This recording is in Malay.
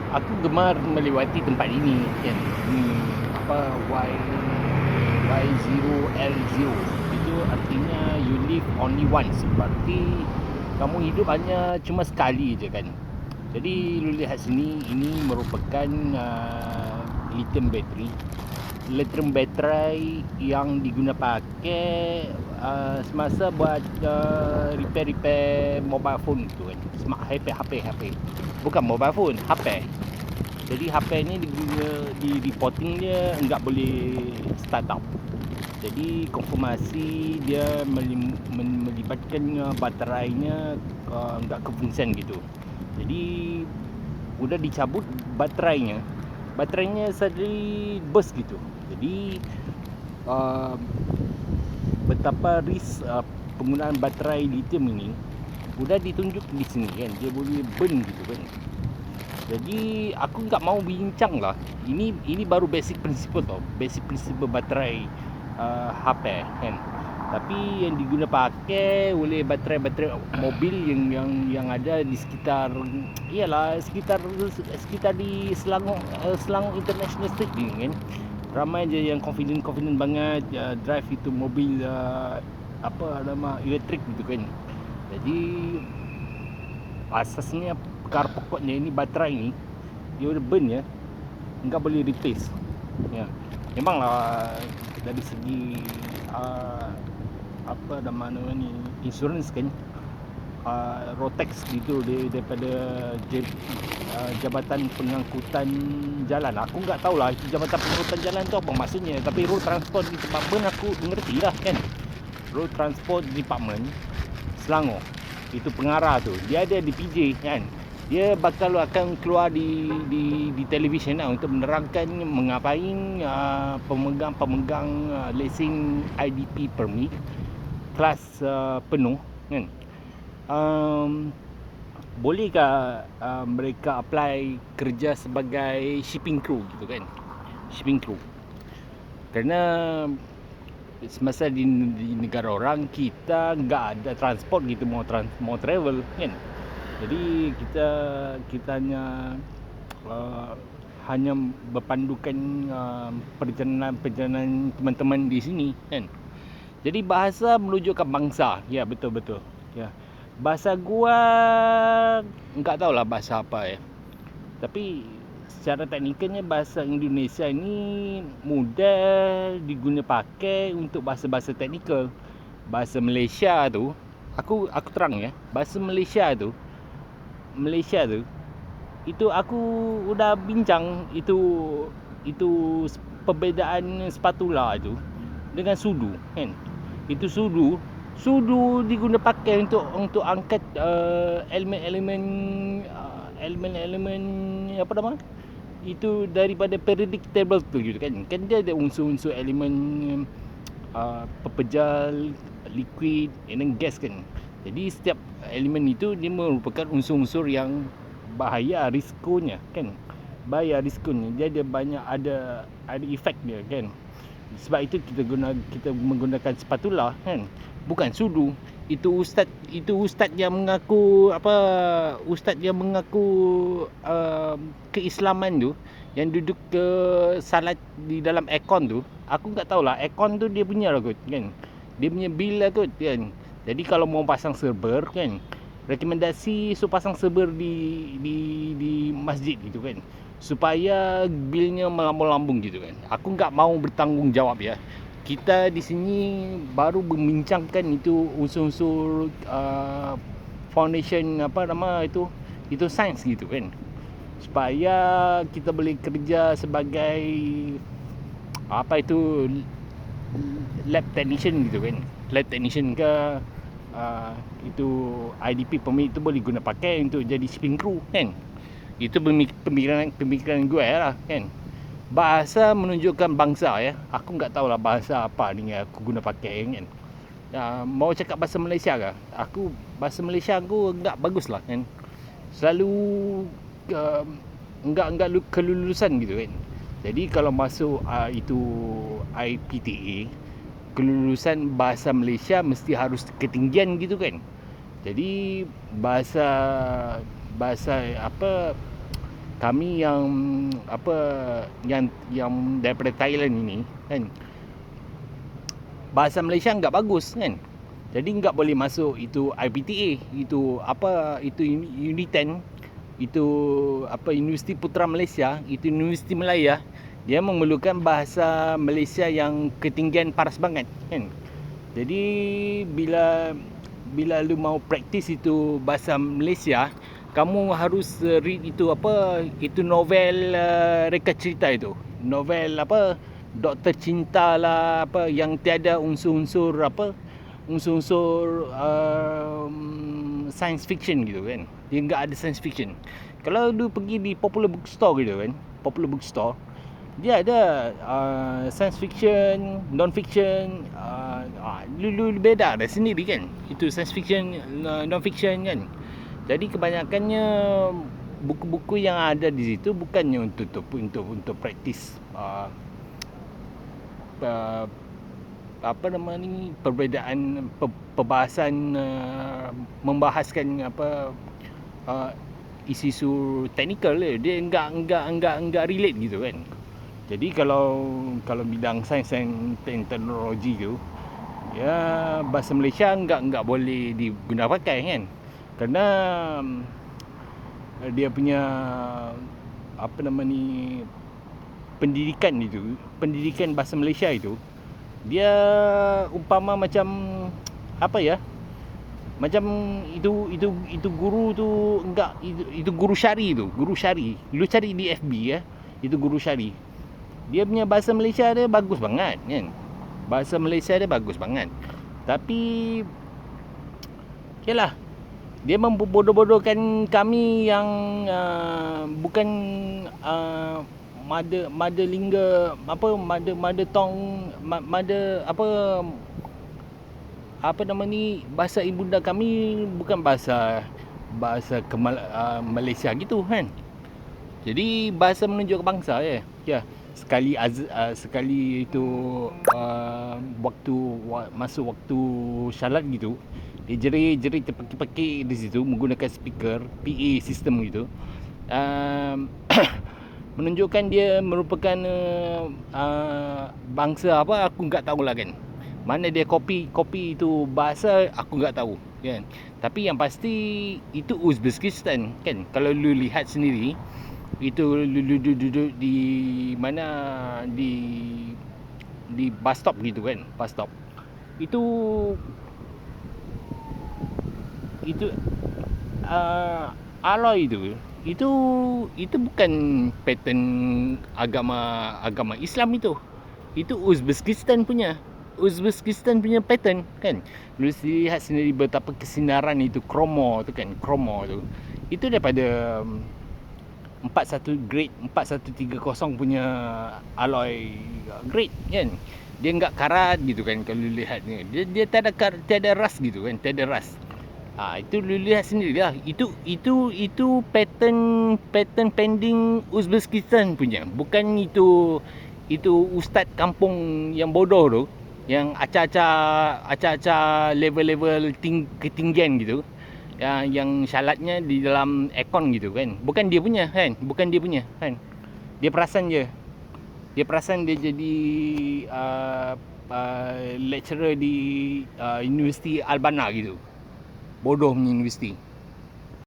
Aku gemar melewati tempat ini kan. Ni apa Y0L0. Itu artinya you live only once. Berarti kamu hidup hanya cuma sekali je kan. Jadi lu lihat sini, ini merupakan lithium battery. Lithium battery yang diguna pakai semasa buat repair mobile phone tu kan. Smart HP. Bukan mobile phone, HP. Jadi HP ni di reporting dia enggak boleh start up. Jadi konfirmasi dia melibatkan baterainya enggak kefungsian gitu. Jadi udah dicabut baterainya suddenly burst gitu. Jadi betapa risk penggunaan baterai lithium ini udah ditunjuk di sini kan, dia boleh burn gitu kan. Jadi aku enggak mau bincang lah. Ini baru basic principle tau, basic principle baterai HP kan. Tapi yang diguna pakai oleh baterai-baterai mobil yang ada di sekitar, iyalah sekitar di Selangor International Stadium kan. Ramai je yang confident banget drive itu mobil apa nama elektrik gitu kan. Jadi asasnya, perkara pokoknya ini baterai ni dia udah burn ya, enggak boleh replace ya. Memanglah dari segi apa nama ni, insurans kan, Rotex gitu daripada Jabatan Pengangkutan Jalan. Aku enggak tahulah itu Jabatan Pengangkutan Jalan tu apa maksudnya, tapi Road Transport Department aku mengerti lah kan. Road Transport Department Selangor, itu pengarah tu, dia ada di PJ kan. Dia bakal akan keluar di televisyen lah untuk menerangkan mengapain pemegang lesen IDP permit kelas penuh kan. Bolehkah mereka apply kerja sebagai shipping crew gitu kan, shipping crew. Kerana semasa di negara orang kita enggak ada transport gitu, mau travel kan. Jadi kita hanya berpandukan perjalanan teman-teman di sini kan. Jadi bahasa menunjukkan bangsa. Ya, betul. Ya. Bahasa gua enggak tahulah bahasa apa ya. Tapi secara teknikalnya bahasa Indonesia ni mudah diguna pakai untuk bahasa-bahasa teknikal. Bahasa Malaysia tu, aku terang ya. Bahasa Malaysia tu itu aku udah bincang itu perbezaan spatula tu dengan sudu kan. Itu sudu diguna pakai untuk angkat elemen apa nama itu daripada periodic table tu gitu kan. Kan dia ada unsur-unsur elemen pepejal, liquid dan gas kan. Jadi setiap elemen itu dia merupakan unsur-unsur yang bahaya risikonya kan. Dia ada banyak ada efek dia kan. Sebab itu kita menggunakan spatula kan, bukan sudu. Itu ustaz yang mengaku keislaman tu, yang duduk ke salat di dalam aircon tu. Aku enggak tahulah aircon tu dia punya lah kot kan, dia punya bil lah kot kan. Jadi kalau mau pasang server kan, rekomendasi pasang server di masjid gitu kan, supaya bilnya melambung-lambung gitu kan. Aku enggak mau bertanggungjawab ya. Kita di sini baru membincangkan itu unsur-unsur foundation apa nama itu sains gitu kan. Supaya kita boleh kerja sebagai apa itu lab technician gitu kan. Lab technician ke itu IDP permit itu boleh guna pakai untuk jadi shipping crew kan. Itu pemikiran gue lah kan. Bahasa menunjukkan bangsa ya. Aku enggak tahulah bahasa apa ni yang aku guna pakai kan. Mau cakap bahasa Malaysia ke? Bahasa Malaysia aku enggak bagus lah kan. Selalu enggak kelulusan gitu kan. Jadi kalau masuk itu IPTA, kelulusan bahasa Malaysia mesti harus ketinggian gitu kan. Jadi bahasa apa kami yang apa yang daripada Thailand ini kan, bahasa Malaysia enggak bagus kan. Jadi enggak boleh masuk itu IPTA, itu Uniten, itu Universiti Putra Malaysia, itu Universiti Malaya. Dia memerlukan bahasa Malaysia yang ketinggian paras banget kan. Jadi bila lu mau praktis itu bahasa Malaysia, kamu harus read itu novel reka cerita itu. Novel Doktor Cinta lah, yang tiada unsur-unsur science fiction gitu kan. Dia enggak ada science fiction. Kalau lu pergi di popular bookstore gitu kan, popular bookstore, dia ada science fiction, non fiction, lu beda ada sendiri kan. Itu science fiction, non fiction kan. Jadi kebanyakannya buku-buku yang ada di situ bukannya untuk praktis perbezaan perbahasan, membahaskan isu-isu teknikal dia enggak relate gitu kan. Jadi kalau bidang sains dan teknologi tu, ya bahasa Malaysia enggak boleh diguna pakai kan. Kerana dia punya pendidikan bahasa Malaysia itu, dia umpama macam macam itu guru tu enggak, itu guru syari tu, guru syari. Lu cari di FB ya, itu guru syari. Dia punya bahasa Malaysia dia bagus banget kan. Bahasa Malaysia dia bagus banget. Tapi yalah, dia membodoh-bodohkan kami yang bukan mother lingga mother tongue, bahasa ibunda kami bukan bahasa Malaysia gitu kan. Jadi bahasa menunjuk bangsa ya. Sekali itu masuk waktu syalat gitu, dia jerit terpekik-pekik di situ menggunakan speaker PA sistem gitu, menunjukkan dia merupakan bangsa apa, aku enggak tahulah kan. Mana dia kopi itu bahasa, aku enggak tahu kan. Tapi yang pasti itu Uzbekistan kan. Kalau lu lihat sendiri, itu lu duduk di mana, di bus stop gitu kan, bus stop. Itu alloy itu bukan pattern agama Islam itu. Itu Uzbekistan punya pattern kan. Lu lihat sendiri betapa kesinaran itu kromo tu kan, itu daripada 4130 punya alloy grade kan. Dia enggak karat gitu kan. Kalau lu lihat ni, dia tiada rust gitu kan, tiada rust. Itu lu lihat sendirilah. Itu pattern pending Uzbekistan punya. Bukan itu ustaz kampung yang bodoh tu, yang acah-acah level ketinggian gitu, yang syalatnya di dalam aircon gitu kan. Bukan dia punya kan. Dia perasan je. Dia perasan dia jadi lecturer di Universiti Al-Bana gitu. Bodoh punya universiti.